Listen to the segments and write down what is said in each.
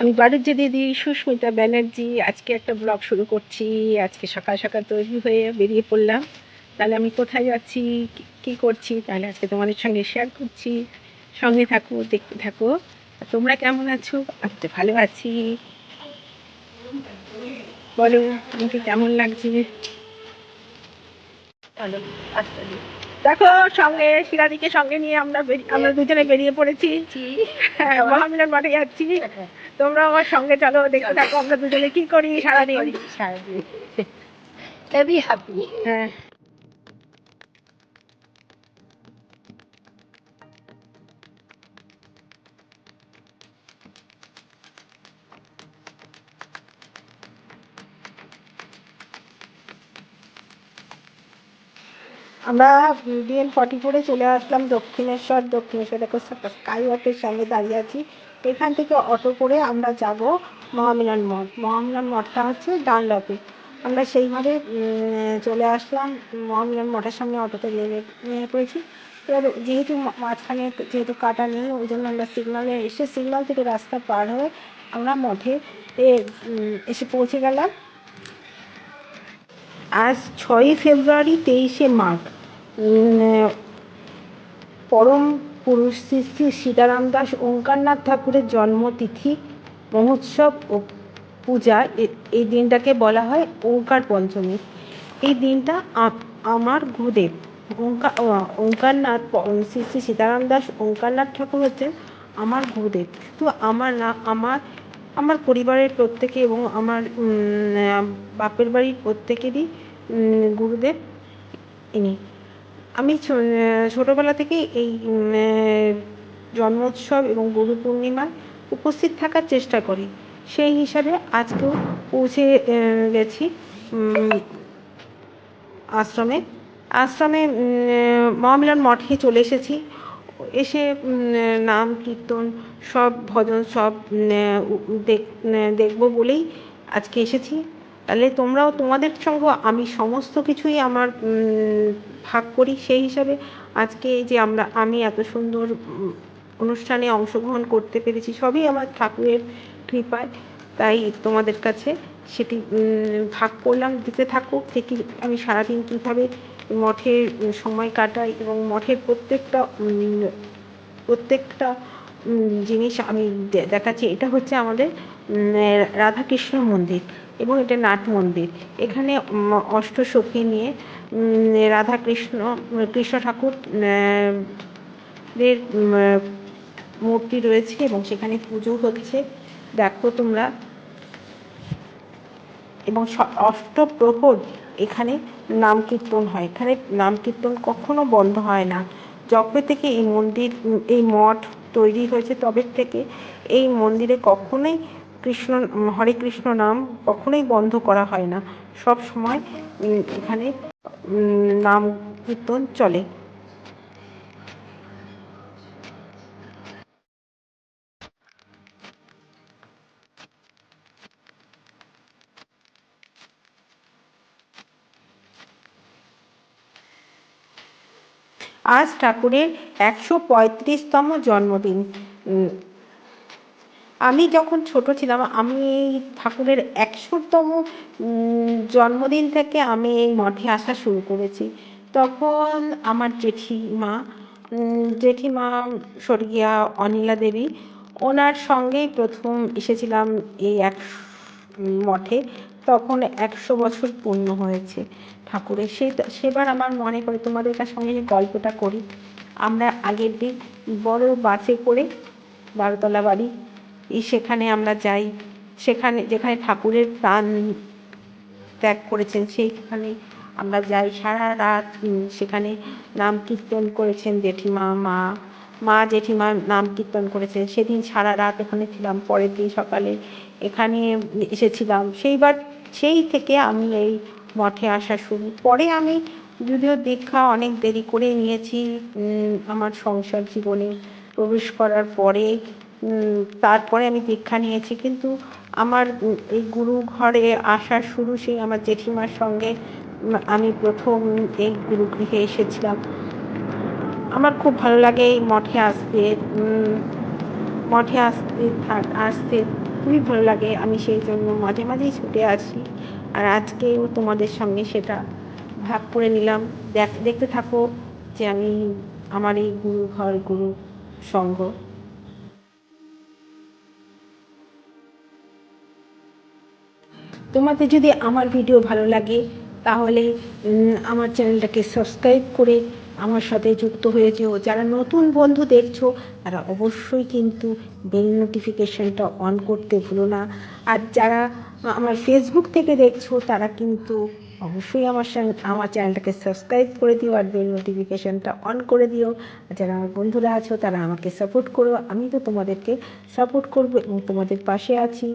আমি বাণিজ্য দিদি সুস্মিতা ব্যানার্জি আজকে একটা ব্লগ শুরু করছি। আজকে সকাল সকাল তৈরি হয়ে বেরিয়ে পড়লাম। তাহলে আমি কোথায় যাচ্ছি, কি করছি, তাহলে আজকে তোমাদের সঙ্গে শেয়ার করছি। সঙ্গে থাকো, দেখতে থাকো। তোমরা কেমন আছো? আমি তো ভালো আছি। বলো তোমাকে কেমন লাগছে? দেখো সঙ্গে শিলাদিকে সঙ্গে নিয়ে আমরা দুজনে বেরিয়ে পড়েছি। হ্যাঁ, মহামিলন মাঠে যাচ্ছি। তোমরা আমার সঙ্গে চলো, দেখতে থাকো আমরা দুজনে কি করি সারাদিন। হ্যাঁ, আমরা BN44-এ চলে আসলাম দক্ষিণেশ্বর। দেখো স্কাই ওয়াকের সামনে দাঁড়িয়ে আছি। এখান থেকে অটো করে আমরা যাব মহামিলন মঠ। মহামিলন মঠটা হচ্ছে ডানলপে। আমরা সেইভাবে চলে আসলাম মহামিলন মঠের সামনে, অটোতে নেমে পড়েছি। এবার যেহেতু মাঝখানে যেহেতু কাটা নেই, ওই জন্য আমরা সিগনালে এসে সিগনাল থেকে রাস্তা পার হয়ে আমরা মঠে এসে পৌঁছে গেলাম। আজ 6ই ফেব্রুয়ারি 23শে মাঘ, পরম পুরুষ শ্রী শ্রী সীতারাম দাস ওঙ্কারনাথ ঠাকুরের জন্মতিথি, মহোৎসব ও পূজা। এই দিনটাকে বলা হয় ওঙ্কার পঞ্চমী। এই দিনটা আমার গুরুদেব ওঙ্কারনাথ শ্রী শ্রী সীতারাম দাস ওঙ্কারনাথ ঠাকুর হচ্ছেন আমার গুরুদেব। তো আমার না আমার পরিবারের প্রত্যেকে এবং আমার বাপের বাড়ির প্রত্যেকেরই গুরুদেব ইনি। আমি ছোটোবেলা থেকেই এই জন্মোৎসব এবং গুরু পূর্ণিমায় উপস্থিত থাকার চেষ্টা করি। সেই হিসাবে আজকেও পৌঁছে গেছি আশ্রমে মহামিলন মঠে চলে এসেছি। এসে নাম কীর্তন সব ভজন সব দেখবো বলেই আজকে এসেছি। তাহলে তোমরাও তোমাদের সঙ্গে আমি সমস্ত কিছুই আমার ভাগ করি। সেই হিসাবে আজকে এই যে আমি এত সুন্দর অনুষ্ঠানে অংশগ্রহণ করতে পেরেছি, সবই আমার ঠাকুরের কৃপায়। তাই তোমাদের কাছে সেটি ভাগ করলাম। দিতে থাকো দেখি আমি সারাদিন কীভাবে মঠে সময় কাটাই এবং মঠের প্রত্যেকটা জিনিস আমি দেখাচ্ছি। এটা হচ্ছে আমাদের রাধাকৃষ্ণ মন্দির এবং এটা নাট মন্দির। এখানে অষ্টসখী নিয়ে কৃষ্ণ ঠাকুর মূর্তি রয়েছে এবং সেখানে পুজো হচ্ছে, দেখো তোমরা। এবং অষ্টপ্রহর এখানে নাম কীর্তন হয়। এখানে নাম কীর্তন কখনো বন্ধ হয় না। যবে থেকে এই মঠ তৈরি হয়েছে তবে থেকে এই মন্দিরে কখনোই হরে কৃষ্ণ নাম কখনোই বন্ধ করা হয় না। সব সময় এখানে নাম কীর্তন চলে। আজ ঠাকুরের 135তম জন্মদিন। আমি যখন ছোট ছিলাম, আমি এই ঠাকুরের 100তম জন্মদিন থেকে আমি এই মঠে আসা শুরু করেছি। তখন আমার জেঠিমা স্বর্গীয়া অনিলা দেবী, ওনার সঙ্গেই প্রথম এসেছিলাম এই মঠে। তখন 100 বছর পূর্ণ হয়েছে ঠাকুরের। সেবার আমার মনে পড়ে, তোমাদের সঙ্গে যে গল্পটা করি। আমরা আগের দিন বড় বাসে করে 12তলা বাড়ি, সেখানে আমরা যাই। যেখানে ঠাকুরের প্রাণ ত্যাগ করেছেন সেইখানে আমরা যাই। সারা রাত সেখানে নাম কীর্তন করেছেন জেঠিমা, জেঠিমা নাম কীর্তন করেছেন। সেদিন সারা রাত ওখানে ছিলাম। পরের দিন সকালে এখানে এসেছিলাম। সেই থেকে আমি এই মঠে আসা শুরু। পরে আমি যদিও দীক্ষা অনেক দেরি করে নিয়েছি, আমার সংসার জীবনে প্রবেশ করার পরে তারপরে আমি দীক্ষা নিয়েছি। কিন্তু আমার এই গুরু ঘরে আসা শুরু সেই আমার জেঠিমার সঙ্গে। আমি প্রথম এই গুরুগৃহে এসেছিলাম। আমার খুব ভালো লাগে এই মঠে আসতে খুবই ভালো লাগে, আমি সেই জন্য মাঝে মাঝেই ছুটে আসি। আর আজকেও তোমাদের সঙ্গে সেটা ভাগ করে নিলাম। দেখতে থাকো যে আমি আমার এই গুরু ঘর গুরু সঙ্গ। তোমাদের যদি আমার ভিডিও ভালো লাগে তাহলে আমার চ্যানেলটাকে সাবস্ক্রাইব করে আমার সাথে যুক্ত হয়ে যেও। যারা নতুন বন্ধু দেখছো তারা অবশ্যই কিন্তু বেল নোটিফিকেশনটা অন করতে ভুলো না। আর যারা আমার ফেসবুক থেকে দেখছো তারা কিন্তু অবশ্যই আমার চ্যানেলটাকে সাবস্ক্রাইব করে দিও আর বেল নোটিফিকেশনটা অন করে দিও। আর যারা আমার বন্ধুরা আছো তারা আমাকে সাপোর্ট করো, আমি তো তোমাদেরকে সাপোর্ট করবো এবং তোমাদের পাশে আছি।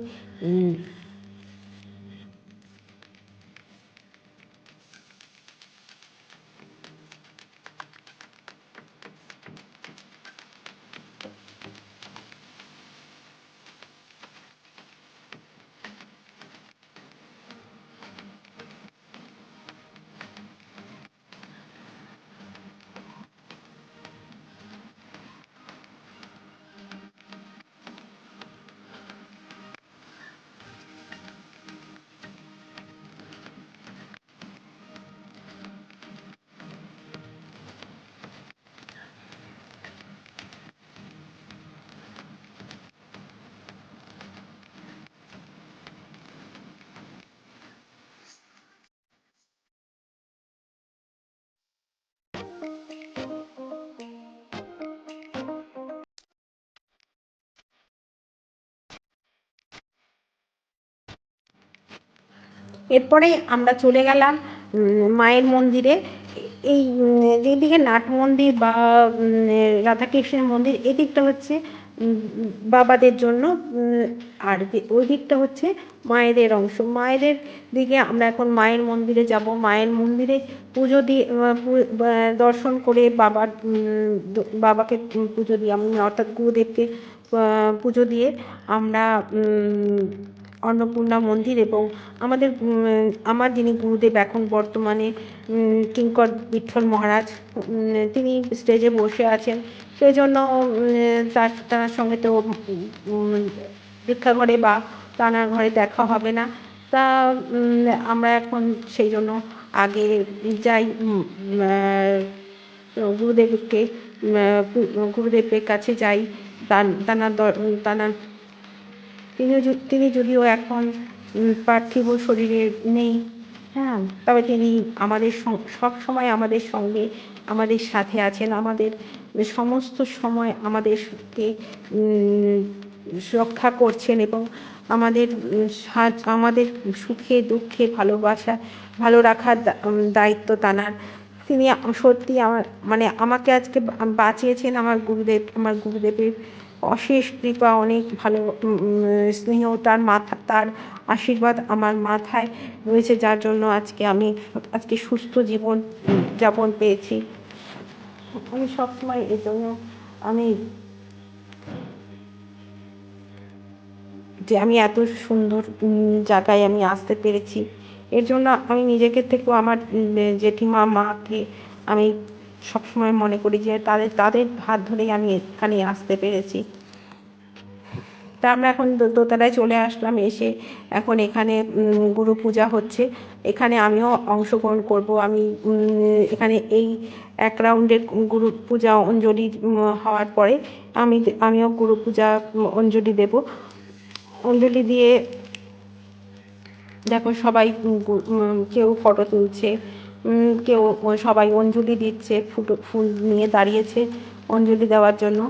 এরপরে আমরা চলে গেলাম মায়ের মন্দিরে। এই যেদিকে নাট মন্দির বা রাধাকৃষ্ণের মন্দির, এদিকটা হচ্ছে বাবাদের জন্য, আর ওই দিকটা হচ্ছে মায়েদের অংশ। মায়েদের দিকে আমরা এখন মায়ের মন্দিরে যাব। মায়ের মন্দিরে পুজো দিয়ে দর্শন করে বাবাকে পুজো দিয়ে, অর্থাৎ গুরুদেবকে পুজো দিয়ে আমরা অন্নপূর্ণা মন্দির এবং আমার যিনি গুরুদেব এখন বর্তমানে কিঙ্কর বিঠ্ঠল মহারাজ, তিনি স্টেজে বসে আছেন, সেই জন্য তার সঙ্গে তো দীক্ষাঘরে বা টানার ঘরে দেখা হবে না। তা আমরা এখন সেই জন্য আগে যাই গুরুদেবকে গুরুদেবের কাছে যাই। তানার তিনি যদিও এখন পার্থিব শরীরে নেই, হ্যাঁ, তবে তিনি আমাদের সব সময় আমাদের সঙ্গে, আমাদের সাথে আছেন। আমাদের সমস্ত সময় আমাদেরকে রক্ষা করছেন এবং আমাদের সুখে দুঃখে ভালো রাখার দায়িত্ব তাঁর। তিনি সত্যি আমাকে আজকে বাঁচিয়েছেন। আমার গুরুদেবের অশেষ কৃপা, অনেক ভালো স্নেহ, তার আশীর্বাদ আমার মাথায় রয়েছে, যার জন্য আজকে সুস্থ জীবন যাপন পেয়েছি। আমি সবসময় এর জন্য আমি আমি এত সুন্দর জায়গায় আমি আসতে পেরেছি, এর জন্য আমি নিজেকে থেকেও আমার জেঠিমা মাকে আমি সবসময় মনে করি যে তাদের হাত ধরেই আমি এখানে আসতে পেরেছি। তা আমরা এখন দোতলায় চলে আসলাম। এসে এখন এখানে গুরু পূজা হচ্ছে, এখানে আমিও অংশগ্রহণ করব। আমি এখানে এই এক রাউন্ডের গুরু পূজা অঞ্জলি হওয়ার পরে আমিও গুরু পূজা অঞ্জলি দেব। অঞ্জলি দিয়ে দেখো সবাই কেউ ফটো তুলছে, কেউ সবাই অঞ্জলি দিচ্ছে, ফুল নিয়ে দাঁড়িয়েছে অঞ্জলি দেওয়ার জন্য।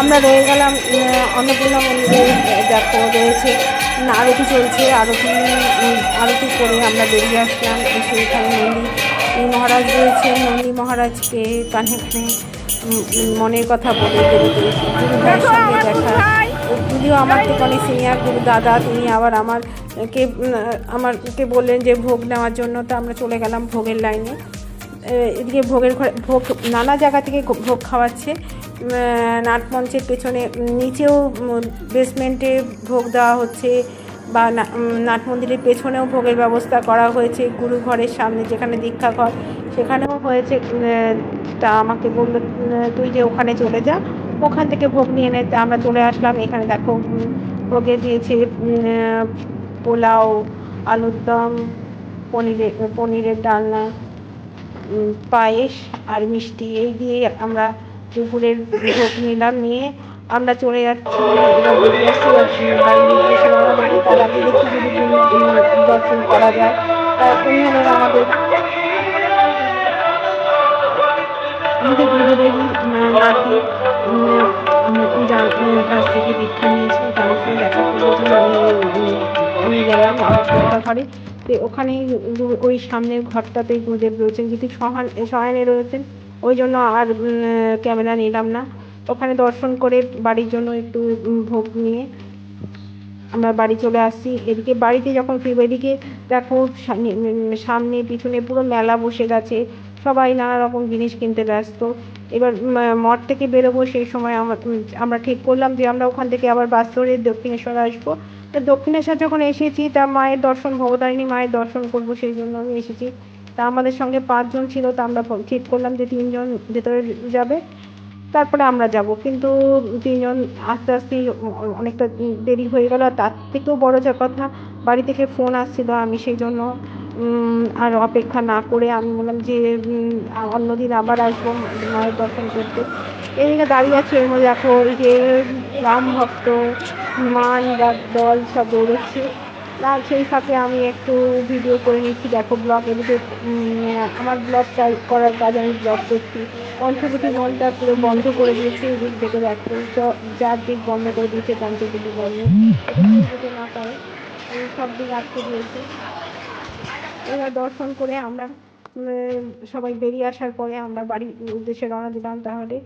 আমরা রয়ে গেলাম অন্নপূর্ণা মন্দিরে। দেখো রয়েছে আরতি চলছে, আরতি করে আমরা বেরিয়ে আসলাম। এসে এখানে নন্দী মহারাজ রয়েছে, নন্দী মহারাজকে কানে কানে মনের কথা বলে বেরোতে গুরু ভাইয়ের সঙ্গে দেখা। যদিও আমার থেকে অনেক সিনিয়র গুরু দাদা, তিনি আবার আমারকে বললেন যে ভোগ নেওয়ার জন্য। তো আমরা চলে গেলাম ভোগের লাইনে। এদিকে ভোগ নানা জায়গা থেকে ভোগ খাওয়াচ্ছে। নাটমঞ্চের পেছনে নিচেও বেসমেন্টে ভোগ দেওয়া হচ্ছে, বা নাট মন্দিরের পেছনেও ভোগের ব্যবস্থা করা হয়েছে। গুরু ঘরের সামনে যেখানে দীক্ষা ঘর, সেখানেও হয়েছে। তা আমাকে বললো তুই যে ওখানে চলে যা, ওখান থেকে ভোগ নিয়ে নে। তা আমরা চলে আসলাম। এখানে দেখো ভোগে দিয়েছে পোলাও, আলুর দম, পনিরের ডালনা, পায়েস আর মিষ্টি, এই দিয়ে আমরা দুপুরের ভোগ নিলাম। নিয়ে আমরা চলে যাচ্ছি, তার আগে দেখি যদি দর্শন করা যায়। উনি হলেন আমাদের গুরুদেবের নাতি, কাছ থেকে দীক্ষা নিয়েছি। তার সঙ্গে দেখা করে গেলাম ঘরে। তো ওখানেই ওই সামনের ঘরটাতেই গুরুদেব রয়েছেন, কিন্তু শয়নে রয়েছেন, ওই জন্য আর ক্যামেরা নিলাম না। ওখানে দর্শন করে বাড়ির জন্য একটু ভোগ নিয়ে আমরা বাড়ি চলে আসছি। এদিকে বাড়িতে যখন ফিরবো, এদিকে দেখো সামনে পিছনে পুরো মেলা বসে গেছে, সবাই নানা রকম জিনিস কিনতে ব্যস্ত। এবার মঠ থেকে বেরোবো, সেই সময় আমরা ঠিক করলাম যে আমরা ওখান থেকে আবার বাস ধরে দক্ষিণেশ্বর আসবো। তো দক্ষিণেশ্বর যখন এসেছি, তা মায়ের দর্শন, ভবতারিণী মায়ের দর্শন করবো, সেই জন্য আমি এসেছি। তা আমাদের সঙ্গে 5 জন ছিল, তা আমরা ঠিক করলাম যে 3 জন ভেতরে যাবে, তারপরে আমরা যাব। কিন্তু 3 জন আস্তে আস্তেই অনেকটা দেরি হয়ে গেল। আর তার থেকেও বড় যে কথা, বাড়ি থেকে ফোন আসছিল। আমি সেই জন্য আর অপেক্ষা না করে আমি বললাম যে অন্যদিন আবার আসবো মায়ের দর্শন করতে। এদিকে দাঁড়িয়ে আছে, এর মধ্যে দেখো এই যে রাম ভক্ত মান দল সব বেরোচ্ছে। আর সেই ফাঁকে আমি একটু ভিডিও করে নিচ্ছি। দেখো ব্লগ, এদিকে আমার ব্লগটা করার কাজ আমি ব্লগ করছি। পঞ্চবটি মনটা পুরো বন্ধ করে দিয়েছে, এদিক থেকে দেখো যার দিক বন্ধ করে দিয়েছে, পঞ্চবটি বন্ধ যেতে না পারে, সব দিক আটকে দিয়েছে। এবার দর্শন করে আমরা সবাই বেরিয়ে আসার পরে আমরা বাড়ির উদ্দেশ্যে রওনা দিলাম। তাহলে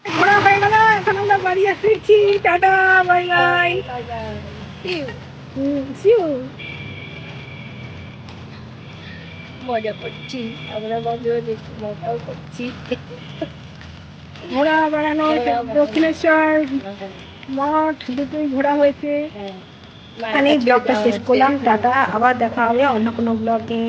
ঘোরা হয়ে গেল, এখন আমরা বাড়ি আসছি। টাটা, বাই বাই, মজা করছি আমরা, মজাও করছি। ঘোরা বেড়ানো, দক্ষিণেশ্বর মঠ দুটোই ঘোরা হয়েছে। এখানেই ব্লগটা শেষ করলাম। টাটা, আবার দেখা হবে অন্য কোনো ব্লগে।